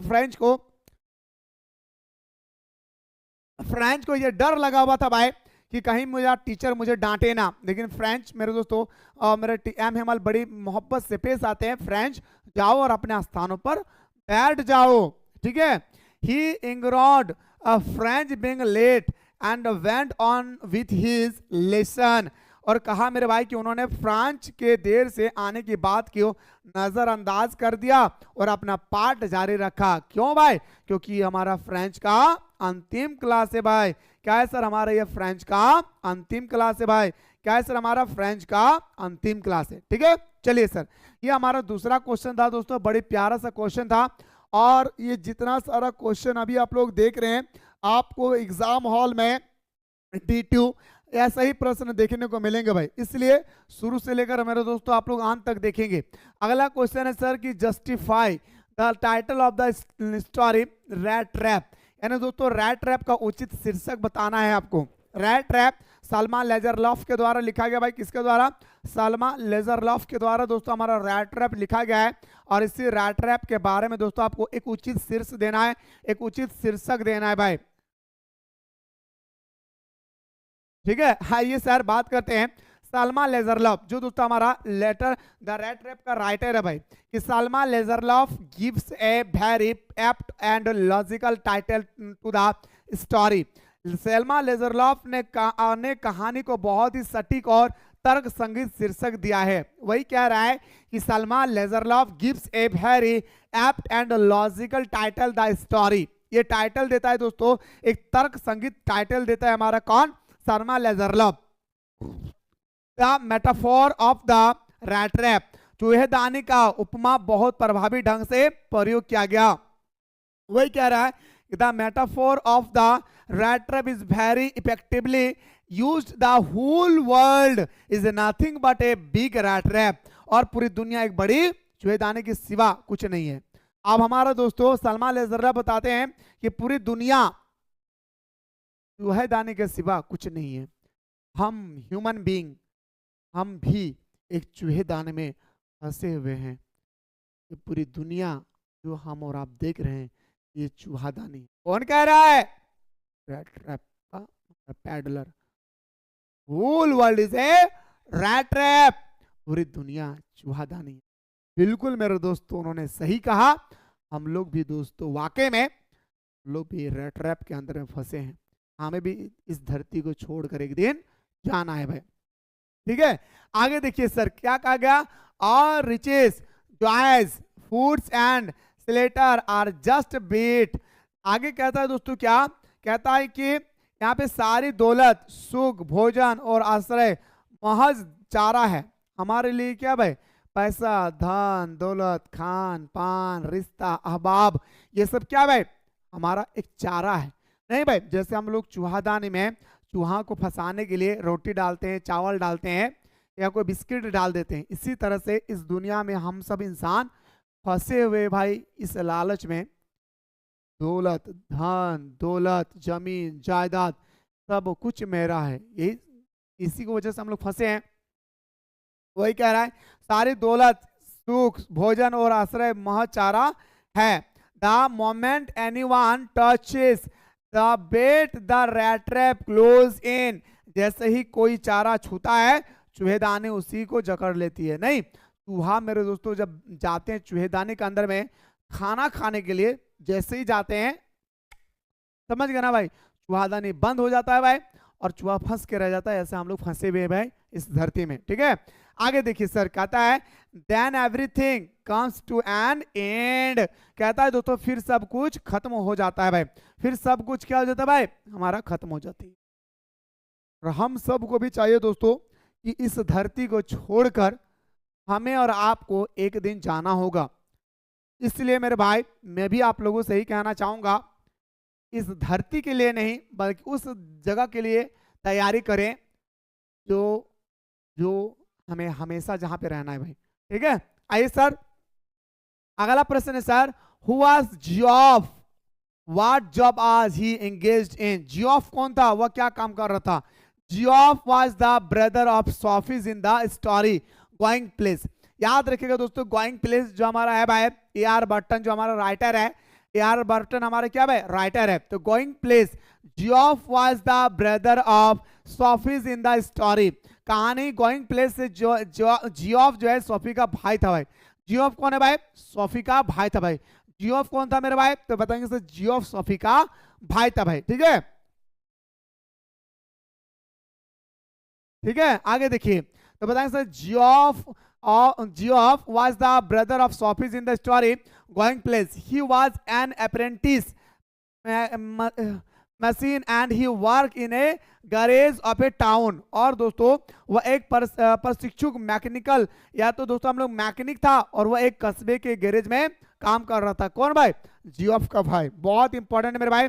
फ्रेंच को ये डर लगा हुआ था भाई कि कहीं मुझे टीचर मुझे डांटे ना। लेकिन फ्रेंच मेरे दोस्तों मेरे एम हेमल बड़ी मोहब्बत से पेश आते हैं। फ्रेंच जाओ और अपने स्थानों पर बैठ जाओ, ठीक है। He ignored French being late and went on with his lesson. और कहा मेरे भाई कि उन्होंने फ्रांस के देर से आने की बात को नजरअंदाज कर दिया और अपना पाठ जारी रखा। क्यों भाई? क्योंकि हमारा फ्रेंच का अंतिम क्लास है भाई। क्या है सर? हमारा ये फ्रेंच का अंतिम क्लास है भाई। क्या है सर? हमारा फ्रेंच का अंतिम क्लास है, ठीक है। चलिए सर ये हमारा दूसरा क्वेश्चन था दोस्तों, बड़ी प्यारा सा क्वेश्चन था। और ये जितना सारा क्वेश्चन अभी आप लोग देख रहे हैं आपको एग्जाम हॉल में D2 ऐसा ही प्रश्न देखने को मिलेंगे भाई, इसलिए शुरू से लेकर मेरे दोस्तों आप लोग अंत तक देखेंगे। अगला क्वेश्चन है सर कि justify the title of the story rat trap. यानी दोस्तों रैट ट्रैप का उचित शीर्षक बताना है आपको। रैट ट्रैप सलमा लेजरलॉफ के द्वारा लिखा गया भाई। किसके द्वारा? सलमा लेजरलॉफ के द्वारा दोस्तों हमारा रैट ट्रैप लिखा गया है। और इसी रैट ट्रैप के बारे में दोस्तों आपको एक उचित शीर्ष देना है, एक उचित शीर्षक देना है भाई, ठीक है। हाँ ये सर बात करते हैं सलमा लेजरलॉफ जो दोस्तों हमारा लेटर द रैट ट्रैप का राइटर है भाई, कि Selma Lagerlof gives a very apt and logical title to the story. Selma Lagerlof ने कहानी को बहुत ही सटीक और तर्क संगीत शीर्षक दिया है। वही कह रहा है कि Selma Lagerlof gives a very apt and logical title the story. ये टाइटल देता है दोस्तों एक तर्क संगीत टाइटल देता है हमारा कौन? Selma Lagerlof. The metaphor of the rat trap, चूहेदानी का उपमा बहुत प्रभावी ढंग से प्रयोग किया गया। वही कह रहा है the metaphor of the rat trap is very effectively used, the whole world is nothing but a big rat trap. और पूरी दुनिया एक बड़ी चूहेदानी के सिवा कुछ नहीं है। अब हमारा दोस्तों सलमा लेजरलॉफ बताते हैं कि पूरी दुनिया चूहेदानी के सिवा कुछ नहीं है। हम ह्यूमन बीइंग हम भी एक चूहेदानी में फंसे हुए हैं। ये पूरी दुनिया जो हम और आप देख रहे हैं ये चूहादानी। कौन कह रहा है? रैट ट्रैप का peddler. Whole world is a rat trap, पूरी दुनिया चूहादानी। बिल्कुल मेरे दोस्तों उन्होंने सही कहा। हम लोग भी दोस्तों वाकई में लोग भी रैट ट्रैप के अंदर में फंसे हैं। हमें भी इस धरती को छोड़कर एक दिन जाना है भाई, ठीक है। आगे देखिए सर क्या कहा गया? और riches joys foods and shelter are just beat. आगे कहता है दोस्तों क्या कहता है कि यहाँ पे सारी दौलत सुख भोजन और आश्रय महज चारा है हमारे लिए। क्या भाई? पैसा, धन दौलत, खान पान, रिश्ता, अहबाब, ये सब क्या भाई? हमारा एक चारा है। नहीं भाई, जैसे हम लोग चूहादानी में चूहा को फंसाने के लिए रोटी डालते हैं, चावल डालते हैं या कोई बिस्किट डाल देते हैं, इसी तरह से इस दुनिया में हम सब इंसान फंसे हुए भाई इस लालच में। दौलत, धन दौलत, जमीन जायदाद, सब कुछ मेरा है, यही इसी की वजह से हम लोग फंसे हैं। वही कह रहा है, सारी दौलत, सुख, भोजन और आश्रय महज चारा है। The moment anyone touches the bait the rat trap close in, जैसे ही कोई चारा छूता है चूहेदानी उसी को जकड़ लेती है। नहीं, चूहा मेरे दोस्तों जब जाते हैं चूहेदानी के अंदर में खाना खाने के लिए, जैसे ही जाते हैं, समझ गए ना भाई, चूहादानी बंद हो जाता है भाई और चूहा फंस के रह जाता है। ऐसे हम लोग फंसे हुए हैं भाई इस धरती में। ठीक है, आगे देखिए सर, कहता है then everything comes to an end, कहता है दोस्तों फिर सब कुछ खत्म हो जाता है भाई। फिर सब कुछ क्या हो जाता है भाई? हमारा खत्म हो जाती है। और हम सबको भी चाहिए दोस्तों कि इस धरती को छोड़कर हमें और आपको एक दिन जाना होगा। इसलिए मेरे भाई मैं भी आप लोगों से ही कहना चाहूंगा, इस धरती के लिए नहीं बल्कि उस जगह के लिए तैयारी करें जो जो हमें हमेशा जहां पे रहना है भाई। ठीक है, आइए सर, अगला प्रश्न है sir, who was Geoff, what job आज ही एंगेज्ड इन। जियोफ कौन था? वह क्या काम कर रहा था? Geoff was the brother of Sophie's in the story going places. याद रखिएगा दोस्तों, गोइंग प्लेस जो हमारा है भाई, ए.आर. बर्टन जो हमारा राइटर है, ए.आर. बर्टन हमारे क्या भाई? राइटर है। तो going places, Geoff was the brother of Sophie's in the story. कहानी गोइंग प्लेस से जियोफ जो है सोफी का भाई था भाई। जियोफ कौन है भाई? सोफी का भाई था भाई। जियोफ कौन था मेरे भाई? तो बताएंगे सर, जियोफ सोफी का भाई था भाई। ठीक है, ठीक है, आगे देखिए, तो बताएंगे sir, Geoff was the brother of Sophis in the story going place. He was an apprentice machine and he worked in a garage of a town. और दोस्तों वह एक प्रशिक्षुक मैकेनिकल, या तो दोस्तों हम लोग मैकेनिक था और वह एक कस्बे के गैरेज में काम कर रहा था। कौन भाई? जियोफ का भाई। बहुत इंपॉर्टेंट है मेरे भाई,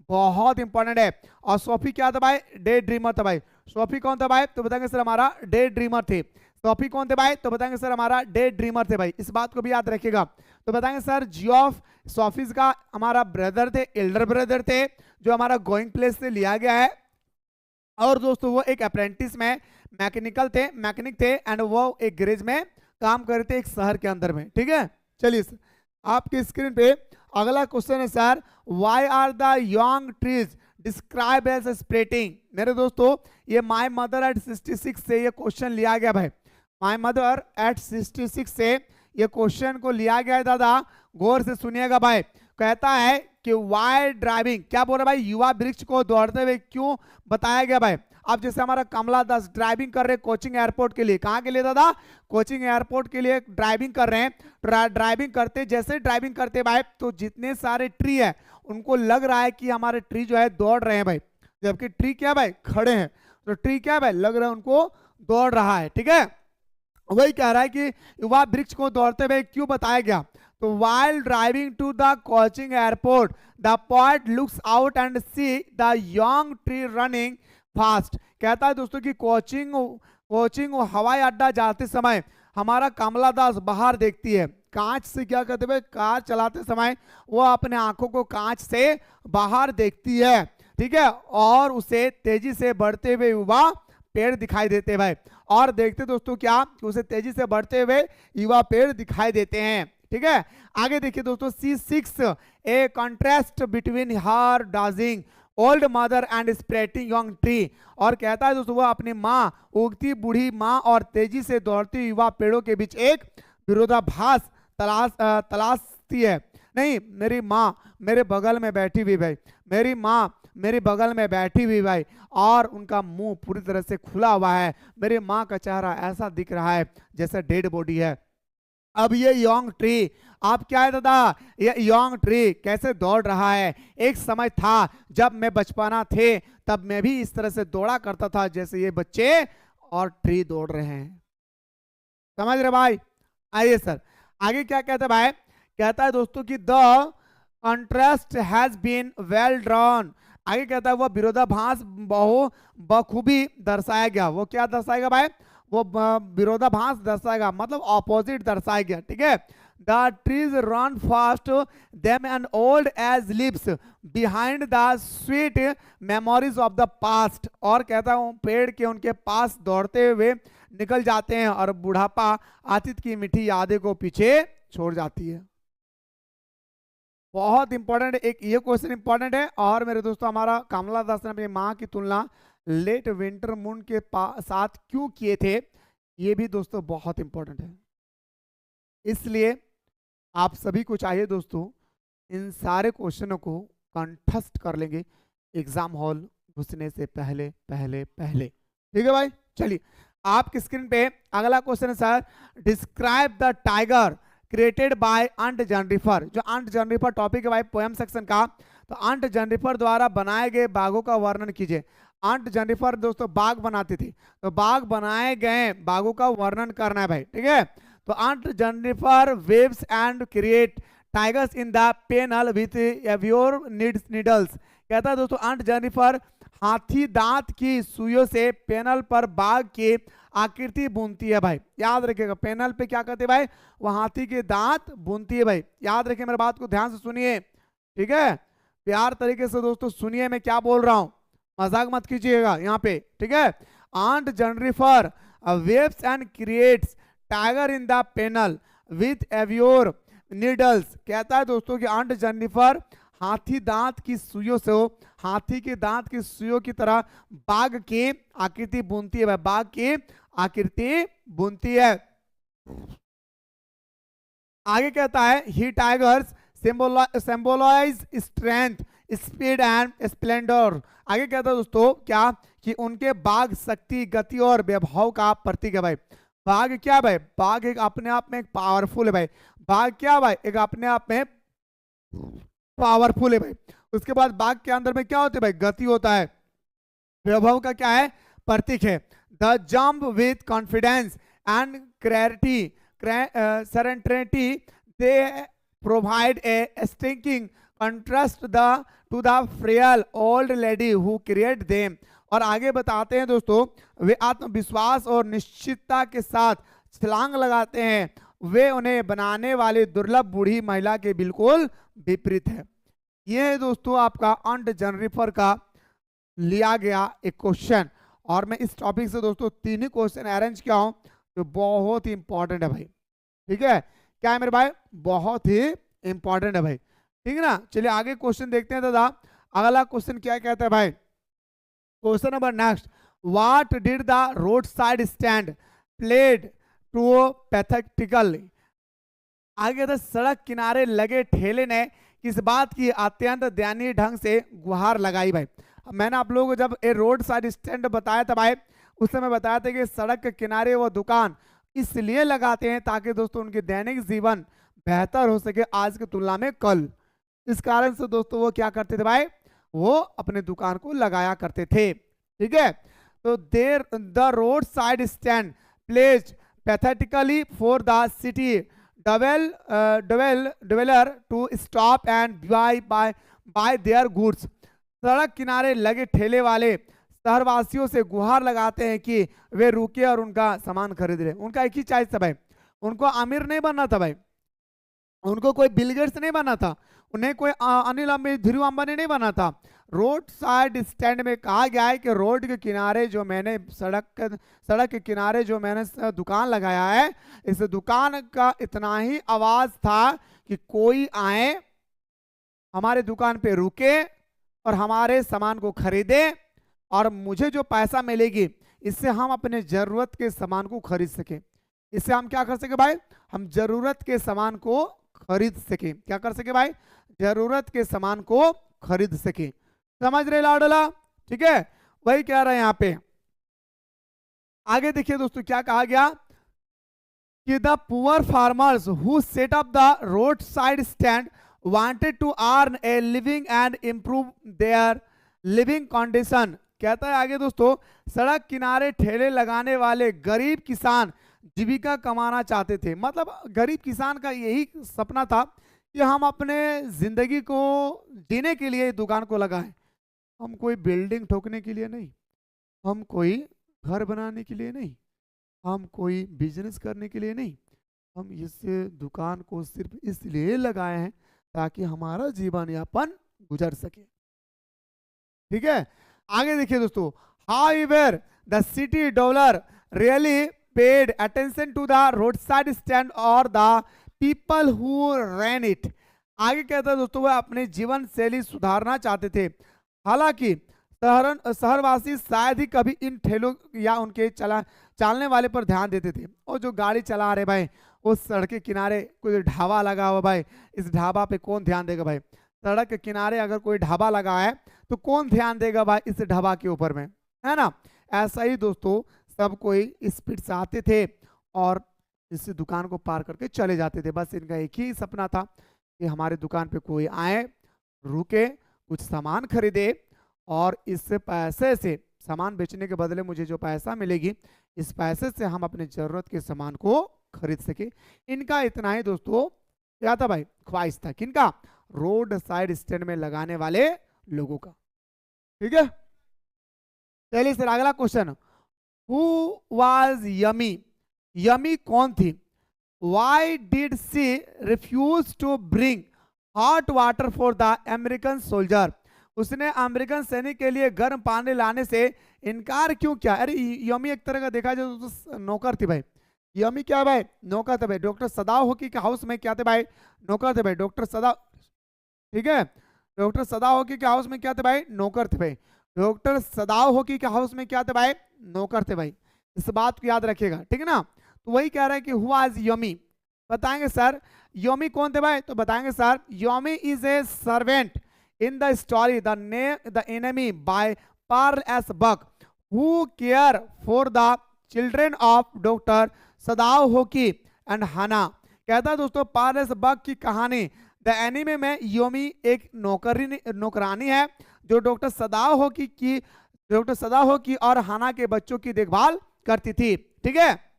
बहुत इंपॉर्टेंट है। और सोफी क्या था भाई? डे ड्रीमर था भाई। सोफी कौन था भाई? तो बताएंगे सर हमारा डे ड्रीमर थे। सोफी कौन थे भाई? तो बताएंगे सर हमारा डे ड्रीमर थे भाई। इस बात को भी याद रखिएगा। तो बताएंगे सर जियोफ सोफीज का हमारा ब्रदर थे, एल्डर ब्रदर थे, जो हमारा गोइंग प्लेस से लिया गया है। और दोस्तों वो एक अप्रेंटिस में मैकेनिकल थे, मैकेनिक थे, एंड वो एक गैरेज में काम कर रहे थे एक शहर के अंदर में। ठीक है, चलिए आपकी स्क्रीन पे अगला क्वेश्चन है sir, why are the young trees describe as sprouting. मेरे दोस्तों ये माय मदर एट 66 से ये क्वेश्चन लिया गया भाई। माय मदर एट 66 से ये क्वेश्चन को लिया गया है दादा, गौर से सुनिएगा भाई। कहता है कि वाई ड्राइविंग, क्या बोल रहा है भाई? युवा वृक्ष को दौड़ते हुए क्यों बताया गया भाई? अब जैसे हमारा कमला दास ड्राइविंग कर रहे हैं कोचिंग एयरपोर्ट के लिए। कहाँ के लिए दादा? कोचिंग एयरपोर्ट के लिए ड्राइविंग कर रहे हैं। ड्राइविंग करते, जैसे ड्राइविंग करते भाई, तो जितने सारे ट्री है उनको लग रहा है कि हमारे ट्री जो है दौड़ रहे हैं भाई, जबकि ट्री क्या भाई? खड़े हैं। तो ट्री क्या भाई? लग रहा है उनको दौड़ रहा है। ठीक है, वही कह रहा है कि युवा वृक्ष को दौड़ते हुए क्यों बताया गया। तो while driving to the coaching airport the poet looks out and see the young tree running fast। कहता है दोस्तों कि कोचिंग हवाई अड्डा जाते समय हमारा कमला दास बाहर देखती है, कांच से क्या करते हुए, कार चलाते समय वो अपने आंखों को कांच से बाहर देखती है। ठीक है, और उसे तेजी से बढ़ते हुए युवा पेड़ दिखाई देते भाई। और देखते दोस्तों क्या, उसे तेजी से बढ़ते हुए युवा पेड़ दिखाई देते हैं। ठीक है, आगे देखिए दोस्तों, C6 a contrast between her dozing old mother and sprouting young tree. और कहता है दोस्तों वह अपनी माँ, उगती बूढ़ी माँ और तेजी से दौड़ती युवा पेड़ों के बीच एक विरोधाभास तलाशती है। नहीं, मेरी माँ मेरे बगल में बैठी हुई भाई, मेरी माँ मेरे बगल में बैठी हुई भाई, और उनका मुंह पूरी तरह से खुला हुआ है। मेरी माँ का चेहरा ऐसा दिख रहा है जैसे डेड बॉडी है। अब ये यंग ट्री, आप क्या है दादा, ये यंग ट्री कैसे दौड़ रहा है? एक समय था जब मैं बचपना थे तब मैं भी इस तरह से दौड़ा करता था जैसे ये बच्चे और ट्री दौड़ रहे हैं। समझ रहे भाई? आइए सर आगे क्या कहता है भाई, कहता है दोस्तों कि the contrast has been well drawn. आगे कहता है वह विरोधाभास बखूबी दर्शाया गया। वो क्या दर्शाएगा भाई, वो विरोधाभास दर्शाएगा, मतलब ऑपोजिट दर्शाया गया। ठीक है, the trees run fast them and old age lives behind the sweet memories of the past. और कहता हूं पेड़ के उनके पास दौड़ते हुए निकल जाते हैं और बुढ़ापा अतीत की मीठी यादें को पीछे छोड़ जाती है। बहुत इंपॉर्टेंट एक ये क्वेश्चन इंपॉर्टेंट है। और मेरे दोस्तों हमारा कमला दास ने अपनी माँ की तुलना लेट विंटर मून के साथ क्यों किए थे, ये भी दोस्तों बहुत इंपॉर्टेंट है। इसलिए आप सभी को चाहिए दोस्तों इन सारे क्वेश्चनों को कंठस्थ कर लेंगे एग्जाम हॉल घुसने से पहले पहले पहले। ठीक है भाई, चलिए आपकी स्क्रीन पे अगला क्वेश्चन है sir, describe the tiger created by aunt Jennifer. जो अंट जेनरिफर टॉपिक है भाई पोएम सेक्शन का, तो अंट जेनरिफर द्वारा बनाए गए बागों का वर्णन कीजिए। अंट जेनरिफर दोस्तों बाग बनाती थी, तो बाग बनाए गए बागों का वर्णन करना है भाई। ठीक है, तो aunt Jennifer weaves and create tigers in the panel with ivory needles. कहता है दोस्तों अंट जेनरिफर हाथी दांत की सुइयों से पेनल पर बाग की आकृति बुनती है भाई। याद रखिएगा पेनल पे क्या करते हैं भाई, वो हाथी के दांत बुनती है भाई। याद रखिए मेरे बात को ध्यान से सुनिए। ठीक है, प्यार तरीके से दोस्तों सुनिए मैं क्या बोल रहा हूं, मजाक मत कीजिएगा यहाँ पे। ठीक है, aunt Jennifer weaves and creates tiger in the panel with ivory needles. कहता है दोस्तों कि आंट जेनरिफर हाथी दांत की सुइयों से, हाथी के दांत की सुइयों की तरह बाघ की आकृति बुनती है, बाघ की आकृति बुनती है। आगे कहता है ही tigers symbolise strength speed and splendour. आगे कहता है दोस्तों क्या कि उनके बाघ शक्ति गति और वैभव का प्रतीक है भाई। बाघ क्या भाई, बाघ एक अपने आप में एक पावरफुल है भाई। बाघ क्या भाई, एक अपने आप में पावरफुल है भाई। उसके बाद बाघ के अंदर में क्या होता है भाई, गति होता है, वैभव का क्या है, प्रतीक है। The jump with confidence and clarity serenity they provide a stinking contrast to the frail old lady who create them. और आगे बताते हैं दोस्तों वे आत्मविश्वास और निश्चितता के साथ छलांग लगाते हैं, वे उन्हें बनाने वाली दुर्लभ बूढ़ी महिला के बिल्कुल विपरीत है। यह है दोस्तों आपका अंट जेनरिफर का लिया गया एक क्वेश्चन। और मैं इस टॉपिक से दोस्तों 3 ही क्वेश्चन अरेंज किया हूं जो बहुत ही इंपॉर्टेंट है भाई। ठीक है, क्या है मेरे भाई, बहुत ही इंपॉर्टेंट है भाई। ठीक है ना, चलिए आगे क्वेश्चन देखते हैं दादा। अगला क्वेश्चन क्या कहता है भाई, question number next, what did the road side stand plead to pathetically. आगे तो सड़क किनारे लगे ठेले ने किस बात की अत्यंत दयनीय ढंग से गुहार लगाई भाई। मैंने आप लोगों को जब ए रोड साइड स्टैंड बताया था भाई, उस समय बताया था कि सड़क के किनारे वो दुकान इसलिए लगाते हैं ताकि दोस्तों उनके दैनिक जीवन बेहतर हो सके आज की तुलना में कल। इस कारण से दोस्तों वो क्या करते थे भाई, वो अपने दुकान को लगाया करते थे। ठीक है, तो there the road side stand placed pathetically for the city dweller to stop and buy their goods। सड़क किनारे लगे ठेले वाले शहरवासियों से गुहार लगाते हैं कि वे रुके और उनका सामान खरीद रहे। उनका एक ही चॉइस था भाई, उनको अमीर नहीं बनना था भाई, उनको कोई बिल गेट्स नहीं बनना था, उन्हें कोई अनिल अंबानी धीरू अंबानी नहीं बनना था। रोड साइड स्टैंड में कहा गया है कि रोड के किनारे जो मैंने सड़क के किनारे जो मैंने दुकान लगाया है, इस दुकान का इतना ही आवाज था कि कोई आए हमारे दुकान पे रुके और हमारे सामान को खरीदे और मुझे जो पैसा मिलेगी इससे हम अपने जरूरत के सामान को खरीद सके। इससे हम क्या कर सके भाई, हम जरूरत के सामान को खरीद सके। क्या कर सके भाई, जरूरत के सामान को खरीद सके। समझ रहे लाडला? ठीक है, वही कह रहे हैं यहाँ पे। आगे देखिए दोस्तों क्या कहा गया कि the poor farmers who set up the road side stand wanted to earn a living and improve their living condition. कहता है आगे दोस्तों, सड़क किनारे ठेले लगाने वाले गरीब किसान जीविका कमाना चाहते थे। मतलब गरीब किसान का यही सपना था कि हम अपने जिंदगी को जीने के लिए दुकान को लगाएं। हम कोई बिल्डिंग ठोकने के लिए नहीं, हम कोई घर बनाने के लिए नहीं, हम कोई बिजनेस करने के लिए नहीं, हम इस दुकान को सिर्फ इसलिए लगाए हैं ताकि हमारा जीवन यापन गुजर सके। ठीक है, आगे देखिए दोस्तों, however the city dollar really paid attention to the road side stand और the people who ran it. आगे कहता है दोस्तों, वह अपने जीवन शैली सुधारना चाहते थे, हालांकि शहरवासी शायद ही कभी इन ठेलों या उनके चलने वाले पर ध्यान देते थे। और जो गाड़ी चला रहे भाई, उस सड़क के किनारे कोई ढाबा लगा हुआ भाई, इस ढाबा पे कौन ध्यान देगा भाई? सड़क के किनारे अगर कोई ढाबा लगा है तो कौन ध्यान देगा भाई इस ढाबा के ऊपर में, है ना? ऐसा ही दोस्तों सब कोई स्पीड से आते थे और इस दुकान को पार करके चले जाते थे। बस इनका एक ही सपना था कि हमारे दुकान पे कोई आए, रुके, कुछ सामान खरीदे और इस पैसे से, सामान बेचने के बदले मुझे जो पैसा मिलेगी, इस पैसे से हम अपने जरूरत के सामान को खरीद सके। इनका इतना ही दोस्तों क्या था भाई, ख्वाहिश था। किनका? रोड साइड स्टैंड में लगाने वाले लोगों का। ठीक है, चलिए सर अगला question, who was Yumi? Yumi कौन थी? Why did she refuse to bring hot water for the American soldier? उसने अमेरिकन सैनिक के लिए गर्म पानी लाने से इनकार क्यों किया? अरे यमी एक तरह का देखा जाए तो नौकर थी भाई। यमी क्या भाई? नौकर थे भाई। डॉक्टर सदाव होकी के हाउस में क्या थे भाई? नौकर थे भाई। डॉक्टर सदा, ठीक है, डॉक्टर सदाव होकी के हाउस में क्या थे भाई? नौकर थे भाई। डॉक्टर सदाव होकी के हाउस में क्या थे भाई? नौकर थे भाई। इस बात को याद रखिएगा, ठीक है ना? तो वही कह रहा है कि हुआ इज यमी। बताएंगे सर यमी कौन थे भाई? तो बताएंगे sir yummy is a servant in the story the enemy by Pearl S. Buck who care for the children of Dr. Sadao Hoki and Hannah। कहता है दोस्तों पार्ल एस बक की कहानी द एनिमे में योमी एक नौकरानी है जो डॉक्टर सदाओ होकी और हाना के बच्चों की देखभाल करती थी। ठीक है,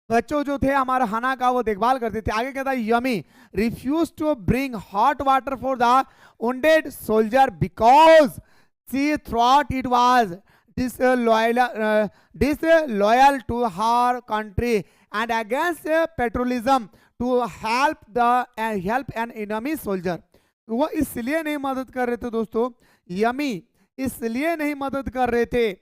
बच्चों जो थे हमारा हना का वो देखभाल करते थे। आगे कहता है Yumi refuse to bring hot water for the wounded soldier because she thought it was disloyal to her country and against patriotism to help an enemy soldier। वो इसलिए नहीं मदद कर रहे थे दोस्तों, यमी इसलिए नहीं मदद कर रहे थे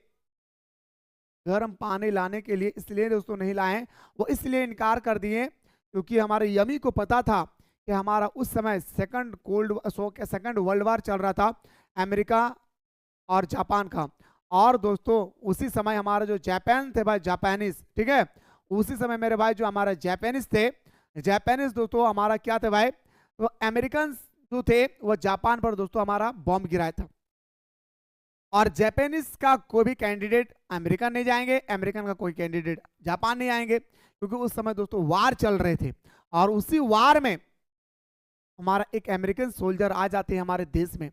गर्म पानी लाने के लिए, इसलिए दोस्तों नहीं लाए, वो इसलिए इनकार कर दिए क्योंकि हमारे यमी को पता था कि हमारा उस समय सेकंड वर्ल्ड वार चल रहा था अमेरिका और जापान का। और दोस्तों उसी समय हमारा जो जापान थे भाई, जापानीज, ठीक है, उसी समय मेरे भाई जो हमारा जापानीज थे, जापानीज दोस्तों हमारा क्या थे भाई, तो अमेरिकन जो थे वो जापान पर दोस्तों हमारा बॉम्ब गिराया था। और जापानीज का कोई भी कैंडिडेट अमेरिका नहीं जाएंगे, अमेरिकन का कोई कैंडिडेट जापान नहीं आएंगे, क्योंकि उस समय दोस्तों वार चल रहे थे। और उसी वार में हमारा एक अमेरिकन सोल्जर आ जाते हैं हमारे देश में,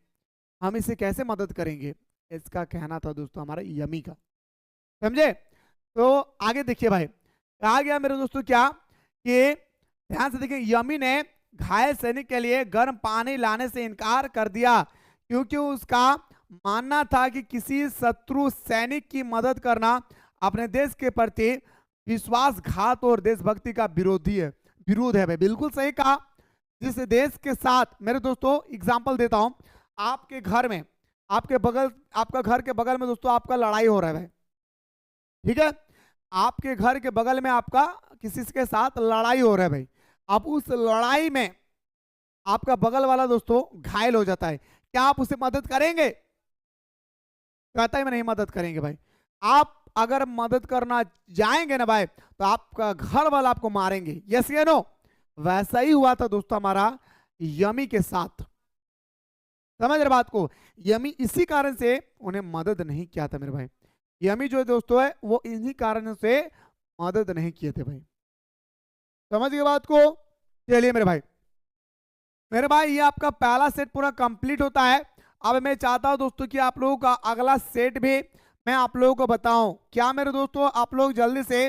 हम इसे कैसे मदद करेंगे, इसका कहना था दोस्तों हमारा यमी का। समझे? तो आगे देखिए भाई, आ गया मेरे दोस्तों क्या कि ध्यान से देखिए, यमी ने घायल सैनिक के लिए गर्म पानी लाने से इनकार कर दिया क्योंकि उसका मानना था कि किसी शत्रु सैनिक की मदद करना अपने देश के प्रति विश्वासघात और देशभक्ति का विरोध है भाई। बिल्कुल सही कहा। जिस देश के साथ, मेरे दोस्तों एग्जांपल देता हूं, आपके घर में, आपका घर के बगल में दोस्तों आपका लड़ाई हो रहा है भाई, ठीक है, आपके घर के बगल में आपका किसी के साथ लड़ाई हो रहा है भाई। अब उस लड़ाई में आपका बगल वाला दोस्तों घायल हो जाता है, क्या आप उसे मदद करेंगे? कहता है मैं नहीं मदद करेंगे भाई। आप अगर मदद करना जाएंगे ना भाई तो आपका घर वाला आपको मारेंगे। यस या नो? वैसा ही हुआ था दोस्तों हमारा यमी के साथ। समझ रहे बात को? यमी इसी कारण से उन्हें मदद नहीं किया था मेरे भाई। यमी जो दोस्तों है वो इन्हीं कारणों से मदद नहीं किए थे भाई। समझ गए बात को? चलिए मेरे भाई ये आपका पहला सेट पूरा कंप्लीट होता है। अब मैं चाहता हूं दोस्तों कि आप लोगों का अगला सेट भी मैं आप लोगों को बताऊं। क्या मेरे दोस्तों आप लोग जल्दी से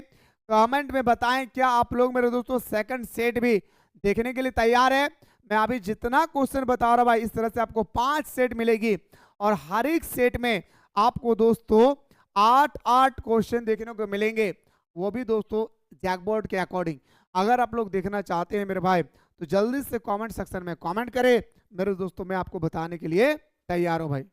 कमेंट में बताएं, क्या आप लोग मेरे दोस्तों सेकंड सेट भी देखने के लिए तैयार है? मैं अभी जितना क्वेश्चन बता रहा हूं भाई, इस तरह से आपको 5 सेट मिलेगी और हर एक सेट में आपको दोस्तों 8-8 क्वेश्चन देखने को मिलेंगे, वो भी दोस्तों जैकबोर्ड के अकॉर्डिंग। अगर आप लोग देखना चाहते हैं मेरे भाई तो जल्दी से कमेंट सेक्शन में कमेंट करें मेरे दोस्तों, मैं आपको बताने के लिए तैयार हूं भाई।